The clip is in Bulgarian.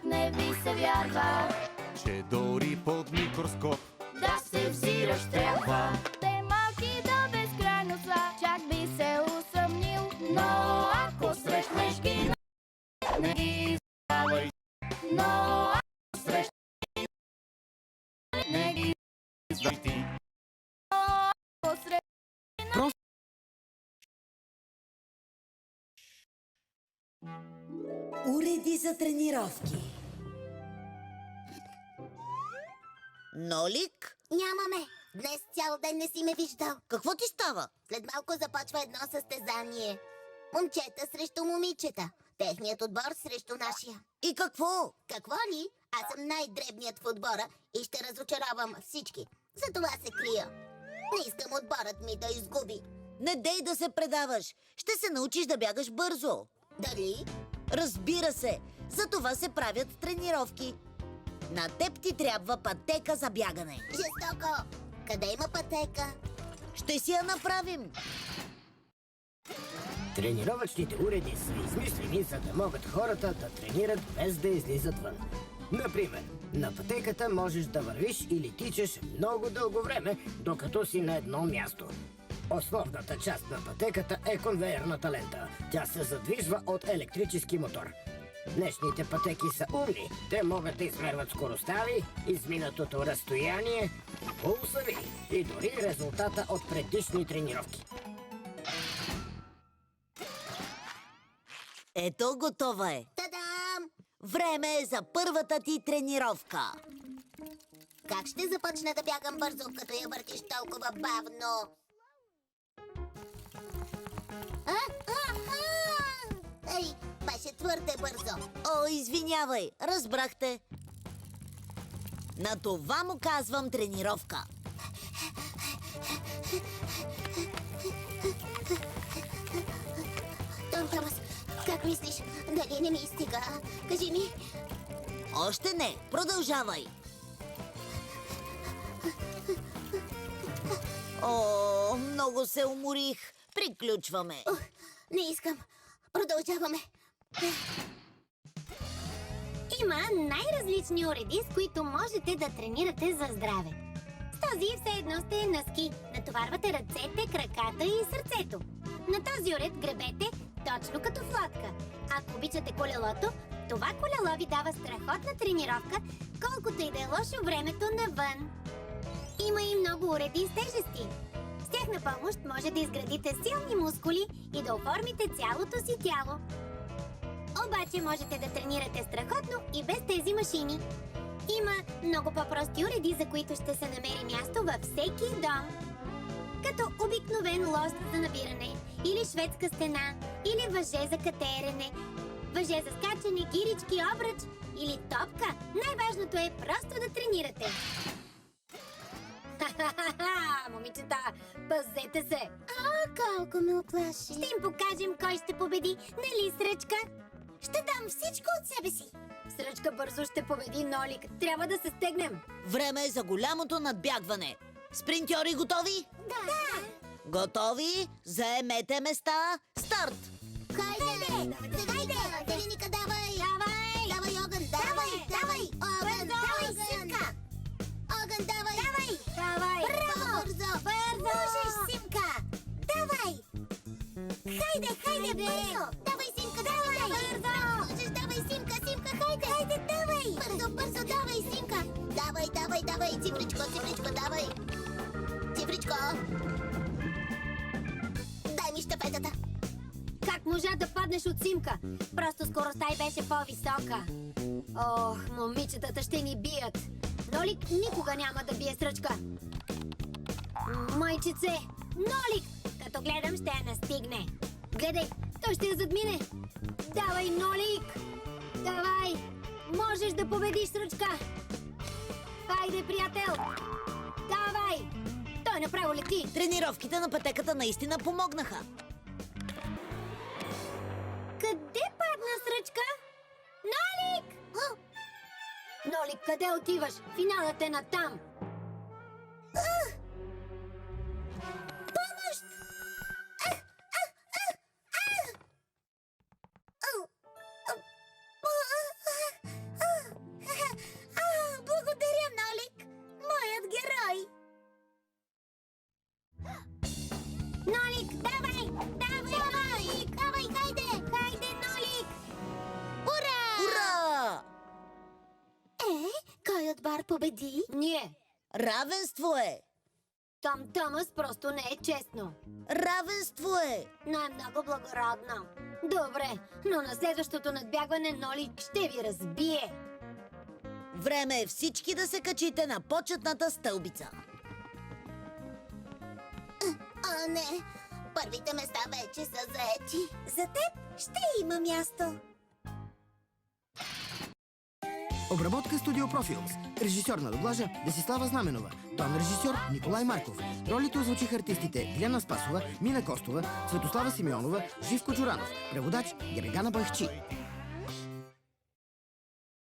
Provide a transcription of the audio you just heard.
не ви се вярва, че дори под микроскоп да се взираш трябва. Те малки до безкрайно са, чак би се усъмнил, но ако срещнеш ги, не ги издавай. Но ако срещнеш ги, не ги издавай ти. Но ако срещнеш Уреди за тренировки. Нолик? Нямаме. Днес цял ден не си ме виждал. Какво ти става? След малко започва едно състезание. Момчета срещу момичета. Техният отбор срещу нашия. И какво? Какво ли? Аз съм най-дребният в отбора и ще разочаровам всички. Затова се крия. Не искам отборът ми да изгуби. Не дей да се предаваш. Ще се научиш да бягаш бързо. Дали? Разбира се. За това се правят тренировки. На теб ти трябва пътека за бягане. Жестоко! Къде има пътека? Ще си я направим. Тренировъчните уреди са измислени, за да могат хората да тренират без да излизат вън. Например, на пътеката можеш да вървиш или тичаш много дълго време, докато си на едно място. Основната част на пътеката е конвейерната лента. Тя се задвижва от електрически мотор. Днешните пътеки са умни. Те могат да измерват скоростта ви, изминатото разстояние, пулса ви и дори резултата от предишни тренировки. Ето, готова е. Тадам! Време е за първата ти тренировка. Как ще започна да бягам бързо, като я въртиш толкова бавно? Ей, беше твърде бързо. О, извинявай, разбрахте. На това му казвам тренировка. Том Томас, как мислиш? Дали не ми стига? Кажи ми. Още не, продължавай. О, много се уморих. Приключваме. Не искам. Продължаваме. Има най-различни уреди, с които можете да тренирате за здраве. С този все едно сте на ски. Натоварвате ръцете, краката и сърцето. На този уред гребете точно като в лодка. Ако обичате колелото, това колело ви дава страхотна тренировка, колкото и да е лошо времето навън. Има и много уреди с тежести. С тяхна помощ може да изградите силни мускули и да оформите цялото си тяло. Обаче можете да тренирате страхотно и без тези машини. Има много по-прости уреди, за които ще се намери място във всеки дом. Като обикновен лост за набиране, или шведска стена, или въже за катерене, въже за скачане, гирички, обръч или топка. Най-важното е просто да тренирате. Ха-ха-ха! Момичета, пазете се! Колко ме оплаши! Ще им покажем кой ще победи, нали, Сръчка? Ще дам всичко от себе си! Сръчка бързо ще победи Нолик. Трябва да се стегнем! Време е за голямото надбягване. Спринтьори готови? Да! Готови? Заемете места. Старт! Хайде! Хайде! Велиника, давай! Давай! Давай, огън! Давай! Давай! Огън! Давай, Симка! Огън, давай! Давай! Давай! Браво! Бързо! Бързо! Можеш, Симка! Давай! Хайде, хайде, бързо! Давай, Симка, давай! Бързо! Можеш, давай, Симка, Симка, хайде! Хайде, давай! Бързо, бързо, давай, Симка! Давай, давай, давай, Цифричко, Цифричко, давай! Цифричко! Дай ми щафетата! Как можа да паднеш от Симка? Просто скоростта й беше по-висока. Ох, момичетата ще ни бият. Нолик никога няма да бие Сръчка. Майчице! Нолик! Като гледам, ще я настигне. Гледай, той ще я задмине. Давай, Нолик! Давай! Можеш да победиш Сръчка! Хайде, приятел! Давай! Той направо лети. Тренировките на пътеката наистина помогнаха. Къде падна Сръчка? Нолик! Нолик, къде отиваш? Финалът е натам. Помощ! Нолик, давай! Давай, Нолик! Давай, хайде! Хайде, Нолик! Ура! Кой отбор победи? Ние. Равенство е! Том Томас просто не е честно. Равенство е! Но е много благородно. Добре, но на следващото надбягване Нолик ще ви разбие. Време е всички да се качите на почетната стълбица. О, не! Първите места вече са заети. За теб ще има място. Обработка Студио Профилс. Режисьор на дублажа Десислава Знаменова. Тон режисьор Николай Марков. Ролите озвучиха артистите Диляна Спасова, Мина Костова, Светослава Симеонова, Живко Джуранов. Преводач Герегана Байхчи.